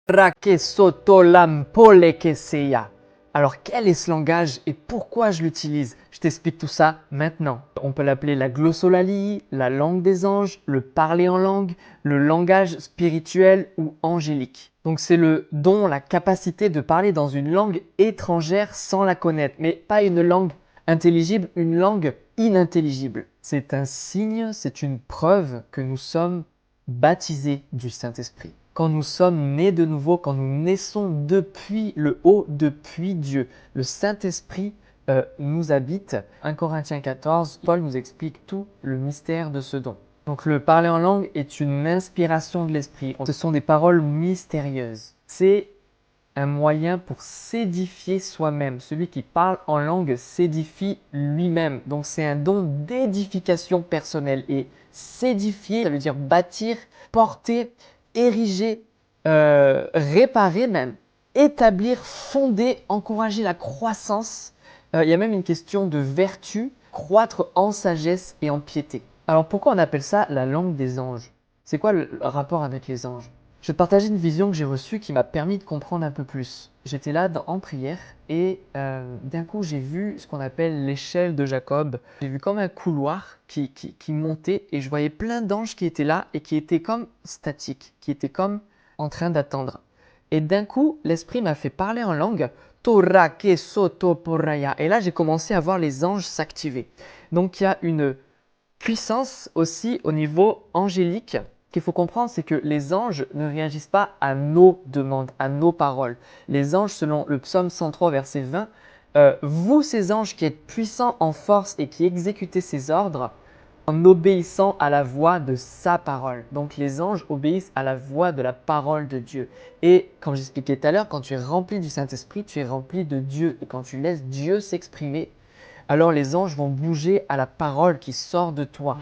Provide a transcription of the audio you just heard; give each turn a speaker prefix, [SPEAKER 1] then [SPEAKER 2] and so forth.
[SPEAKER 1] Rake soto lampole que sea. Alors quel est ce langage et pourquoi je l'utilise? Je t'explique tout ça maintenant. On peut l'appeler la glossolalie, la langue des anges, le parler en langue, le langage spirituel ou angélique. Donc c'est le don, la capacité de parler dans une langue étrangère sans la connaître, mais pas une langue intelligible, une langue inintelligible. C'est un signe, c'est une preuve que nous sommes baptisés du Saint-Esprit. Quand nous sommes nés de nouveau, quand nous naissons depuis le haut, depuis Dieu, le Saint-Esprit nous habite. 1 Corinthiens 14, Paul nous explique tout le mystère de ce don. Donc le parler en langue est une inspiration de l'Esprit. Ce sont des paroles mystérieuses. C'est un moyen pour s'édifier soi-même. Celui qui parle en langue s'édifie lui-même. Donc c'est un don d'édification personnelle. Et s'édifier, ça veut dire bâtir, porter, ériger, réparer même, établir, fonder, encourager la croissance. Il y a même une question de vertu, croître en sagesse et en piété. Alors pourquoi on appelle ça la langue des anges? C'est quoi le rapport avec les anges? Je vais te partager une vision que j'ai reçue qui m'a permis de comprendre un peu plus. J'étais là en prière et d'un coup j'ai vu ce qu'on appelle l'échelle de Jacob. J'ai vu comme un couloir qui montait et je voyais plein d'anges qui étaient là et qui étaient comme statiques, qui étaient comme en train d'attendre. Et d'un coup, l'esprit m'a fait parler en langue. Torake soto poraya. Et là, j'ai commencé à voir les anges s'activer. Donc, il y a une puissance aussi au niveau angélique qu'il faut comprendre, c'est que les anges ne réagissent pas à nos demandes, à nos paroles. Les anges, selon le psaume 103, verset 20, vous ces anges qui êtes puissants en force et qui exécutez ses ordres, en obéissant à la voix de sa parole. Donc les anges obéissent à la voix de la parole de Dieu. Et comme j'expliquais tout à l'heure, quand tu es rempli du Saint-Esprit, tu es rempli de Dieu. Et quand tu laisses Dieu s'exprimer, alors les anges vont bouger à la parole qui sort de toi.